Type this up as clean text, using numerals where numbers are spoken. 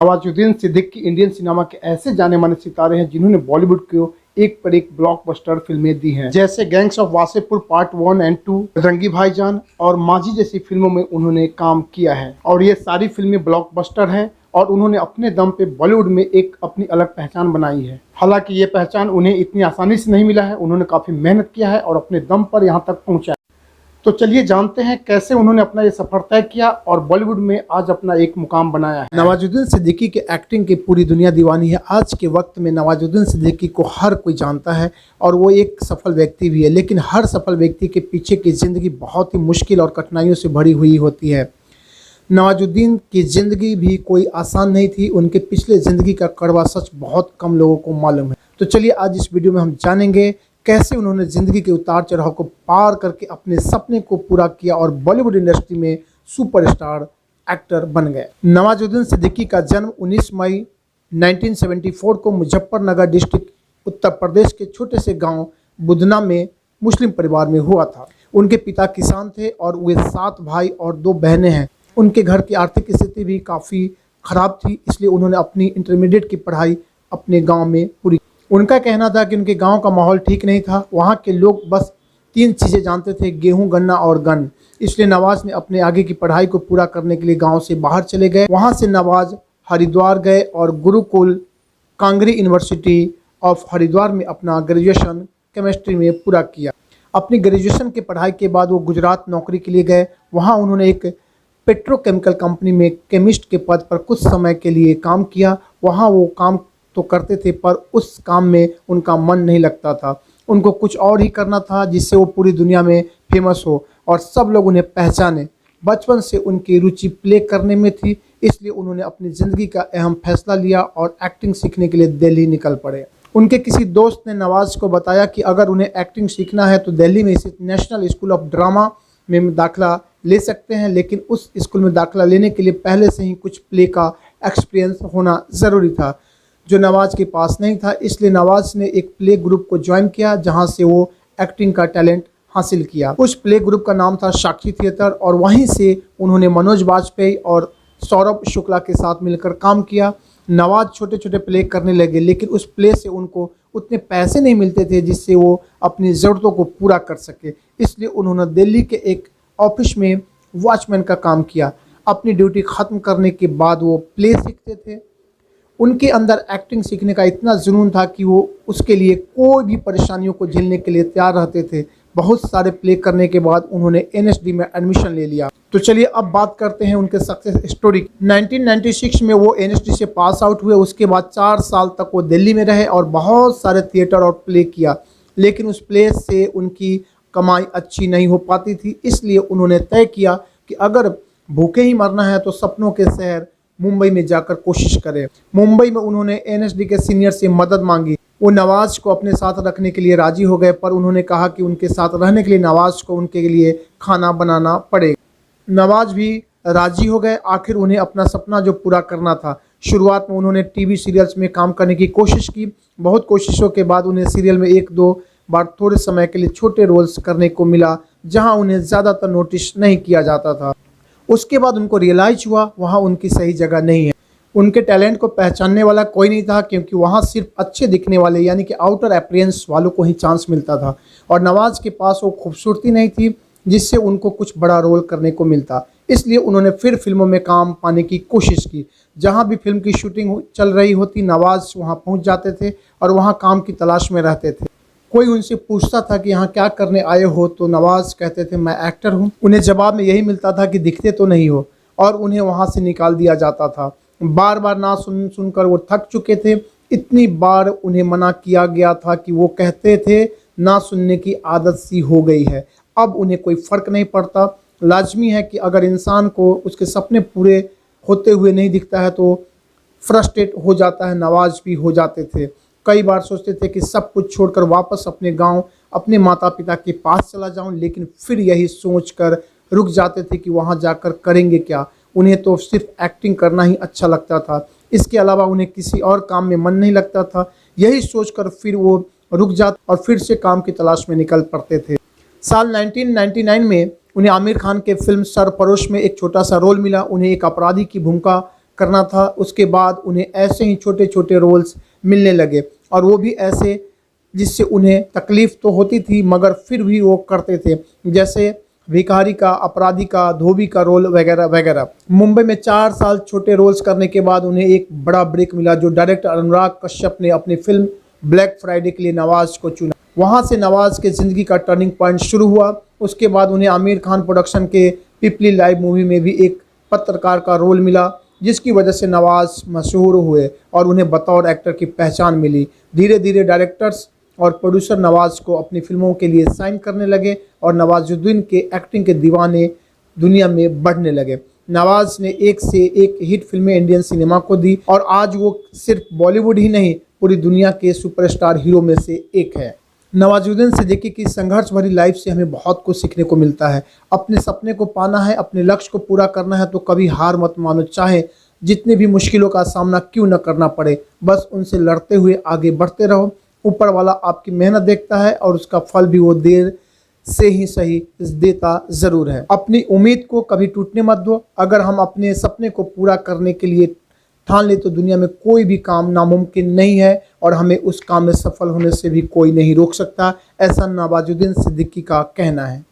Nawazuddin Siddiqui Indian cinema के ऐसे जाने माने सितारे हैं जिन्होंने बॉलीवुड को एक पर एक ब्लॉकबस्टर फिल्में दी हैं, जैसे gangs of Wasseypur part 1 and 2, Bajrangi भाईजान और मांझी जैसी फिल्मों में उन्होंने काम किया है। और ये सारी फिल्में ब्लॉकबस्टर हैं और उन्होंने अपने दम पे बॉलीवुड में एक अपनी अलग पहचान बनाई है। हालांकि ये पहचान उन्हें इतनी आसानी से नहीं मिला है, उन्होंने काफ़ी मेहनत किया है और अपने दम पर यहाँ तक पहुँचा है। तो चलिए जानते हैं कैसे उन्होंने अपना ये सफर तय किया और बॉलीवुड में आज अपना एक मुकाम बनाया है। नवाजुद्दीन सिद्दीकी के एक्टिंग की पूरी दुनिया दीवानी है। आज के वक्त में नवाजुद्दीन सिद्दीकी को हर कोई जानता है और वो एक सफल व्यक्ति भी है, लेकिन हर सफल व्यक्ति के पीछे की ज़िंदगी बहुत ही मुश्किल और कठिनाइयों से भरी हुई होती है। नवाजुद्दीन की ज़िंदगी भी कोई आसान नहीं थी। उनके पिछले ज़िंदगी का कड़वा सच बहुत कम लोगों को मालूम है। तो चलिए आज इस वीडियो में हम जानेंगे कैसे उन्होंने ज़िंदगी के उतार चढ़ाव को पार करके अपने सपने को पूरा किया और बॉलीवुड इंडस्ट्री में सुपरस्टार एक्टर बन गए। नवाजुद्दीन सिद्दीकी का जन्म 19 मई 1974 को मुजफ्फरनगर डिस्ट्रिक्ट उत्तर प्रदेश के छोटे से गांव बुधना में मुस्लिम परिवार में हुआ था। उनके पिता किसान थे और वे 7 भाई और 2 बहनें हैं। उनके घर की आर्थिक स्थिति भी काफ़ी ख़राब थी, इसलिए उन्होंने अपनी इंटरमीडिएट की पढ़ाई अपने गाँव में पूरी। उनका कहना था कि उनके गांव का माहौल ठीक नहीं था। वहां के लोग बस 3 चीज़ें जानते थे, गेहूं, गन्ना और गन। इसलिए नवाज ने अपने आगे की पढ़ाई को पूरा करने के लिए गांव से बाहर चले गए। वहां से नवाज हरिद्वार गए और गुरुकुल कांगरी यूनिवर्सिटी ऑफ हरिद्वार में अपना ग्रेजुएशन केमिस्ट्री में पूरा किया। अपनी ग्रेजुएशन की पढ़ाई के बाद वो गुजरात नौकरी के लिए गए। वहाँ उन्होंने एक पेट्रोकेमिकल कंपनी में केमिस्ट के पद पर कुछ समय के लिए काम किया। वहाँ वो काम तो करते थे पर उस काम में उनका मन नहीं लगता था। उनको कुछ और ही करना था जिससे वो पूरी दुनिया में फेमस हो और सब लोग उन्हें पहचाने। बचपन से उनकी रुचि प्ले करने में थी, इसलिए उन्होंने अपनी ज़िंदगी का अहम फैसला लिया और एक्टिंग सीखने के लिए दिल्ली निकल पड़े। उनके किसी दोस्त ने नवाज को बताया कि अगर उन्हें एक्टिंग सीखना है तो दिल्ली में स्थित नेशनल स्कूल ऑफ ड्रामा में दाखिला ले सकते हैं, लेकिन उस स्कूल में दाखिला लेने के लिए पहले से ही कुछ प्ले का एक्सपीरियंस होना ज़रूरी था, जो नवाज के पास नहीं था। इसलिए नवाज ने एक प्ले ग्रुप को ज्वाइन किया जहां से वो एक्टिंग का टैलेंट हासिल किया। उस प्ले ग्रुप का नाम था साक्षी थिएटर और वहीं से उन्होंने मनोज बाजपेयी और सौरभ शुक्ला के साथ मिलकर काम किया। नवाज छोटे छोटे प्ले करने लगे, लेकिन उस प्ले से उनको उतने पैसे नहीं मिलते थे जिससे वो अपनी ज़रूरतों को पूरा कर सके। इसलिए उन्होंने दिल्ली के एक ऑफिस में वॉचमैन का काम किया। अपनी ड्यूटी ख़त्म करने के बाद वो प्ले सीखते थे। उनके अंदर एक्टिंग सीखने का इतना जुनून था कि वो उसके लिए कोई भी परेशानियों को झेलने के लिए तैयार रहते थे। बहुत सारे प्ले करने के बाद उन्होंने एनएसडी में एडमिशन ले लिया। तो चलिए अब बात करते हैं उनके सक्सेस स्टोरी। 1996 में वो एनएसडी से पास आउट हुए। उसके बाद 4 साल तक वो दिल्ली में रहे और बहुत सारे थिएटर और प्ले किया, लेकिन उस प्ले से उनकी कमाई अच्छी नहीं हो पाती थी। इसलिए उन्होंने तय किया कि अगर भूखे ही मरना है तो सपनों के शहर मुंबई में जाकर कोशिश करें। मुंबई में उन्होंने एनएसडी के सीनियर से मदद मांगी। वो नवाज को अपने साथ रखने के लिए राजी हो गए, पर उन्होंने कहा कि उनके साथ रहने के लिए नवाज को उनके लिए खाना बनाना पड़ेगा। नवाज भी राजी हो गए। आखिर उन्हें अपना सपना जो पूरा करना था। शुरुआत में उन्होंने टीवी सीरियल्स में काम करने की कोशिश की। बहुत कोशिशों के बाद उन्हें सीरियल में 1-2 बार थोड़े समय के लिए छोटे रोल्स करने को मिला, जहाँ उन्हें ज़्यादातर नोटिस नहीं किया जाता था। उसके बाद उनको रियलाइज हुआ वहाँ उनकी सही जगह नहीं है। उनके टैलेंट को पहचानने वाला कोई नहीं था, क्योंकि वहाँ सिर्फ अच्छे दिखने वाले यानी कि आउटर अपीयरेंस वालों को ही चांस मिलता था और नवाज के पास वो खूबसूरती नहीं थी जिससे उनको कुछ बड़ा रोल करने को मिलता। इसलिए उन्होंने फिर फिल्मों में काम पाने की कोशिश की। जहाँ भी फिल्म की शूटिंग चल रही होती नवाज वहाँ पहुँच जाते थे और वहाँ काम की तलाश में रहते थे। कोई उनसे पूछता था कि यहाँ क्या करने आए हो, तो नवाज कहते थे मैं एक्टर हूँ। उन्हें जवाब में यही मिलता था कि दिखते तो नहीं हो, और उन्हें वहाँ से निकाल दिया जाता था। बार बार ना सुनकर वो थक चुके थे। इतनी बार उन्हें मना किया गया था कि वो कहते थे ना सुनने की आदत सी हो गई है। अब उन्हें कोई फ़र्क नहीं पड़ता। लाजमी है कि अगर इंसान को उसके सपने पूरे होते हुए नहीं दिखता है तो फ्रस्ट्रेट हो जाता है। नवाज भी हो जाते थे। कई बार सोचते थे कि सब कुछ छोड़कर वापस अपने गांव, अपने माता पिता के पास चला जाऊं, लेकिन फिर यही सोचकर रुक जाते थे कि वहां जाकर करेंगे क्या। उन्हें तो सिर्फ एक्टिंग करना ही अच्छा लगता था, इसके अलावा उन्हें किसी और काम में मन नहीं लगता था। यही सोचकर फिर वो रुक जाते और फिर से काम की तलाश में निकल पड़ते थे। साल 1999 में उन्हें आमिर खान के फिल्म सरफरोश में एक छोटा सा रोल मिला। उन्हें एक अपराधी की भूमिका करना था, उसके बाद उन्हें ऐसे ही छोटे छोटे रोल्स मिलने लगे और वो भी ऐसे जिससे उन्हें तकलीफ तो होती थी मगर फिर भी वो करते थे, जैसे भिखारी का, अपराधी का, धोबी का रोल वगैरह वगैरह। मुंबई में 4 साल छोटे रोल्स करने के बाद उन्हें एक बड़ा ब्रेक मिला, जो डायरेक्टर अनुराग कश्यप ने अपनी फिल्म ब्लैक फ्राइडे के लिए नवाज को चुना। वहां से नवाज के ज़िंदगी का टर्निंग पॉइंट शुरू हुआ। उसके बाद उन्हें आमिर खान प्रोडक्शन के पीपली लाइव मूवी में भी एक पत्रकार का रोल मिला, जिसकी वजह से नवाज मशहूर हुए और उन्हें बतौर एक्टर की पहचान मिली। धीरे धीरे डायरेक्टर्स और प्रोड्यूसर नवाज को अपनी फिल्मों के लिए साइन करने लगे और नवाजुद्दीन के एक्टिंग के दीवाने दुनिया में बढ़ने लगे। नवाज ने एक से एक हिट फिल्में इंडियन सिनेमा को दी और आज वो सिर्फ बॉलीवुड ही नहीं, पूरी दुनिया के सुपरस्टार हीरो में से एक है। नवाजुद्दीन सिद्दीकी की संघर्ष भरी लाइफ से हमें बहुत कुछ सीखने को मिलता है। अपने सपने को पाना है, अपने लक्ष्य को पूरा करना है तो कभी हार मत मानो, चाहे जितनी भी मुश्किलों का सामना क्यों न करना पड़े, बस उनसे लड़ते हुए आगे बढ़ते रहो। ऊपर वाला आपकी मेहनत देखता है और उसका फल भी वो देर से ही सही देता ज़रूर है। अपनी उम्मीद को कभी टूटने मत दो। अगर हम अपने सपने को पूरा करने के लिए ठान ले तो दुनिया में कोई भी काम नामुमकिन नहीं है और हमें उस काम में सफल होने से भी कोई नहीं रोक सकता। ऐसा नवाजुद्दीन सिद्दीकी का कहना है।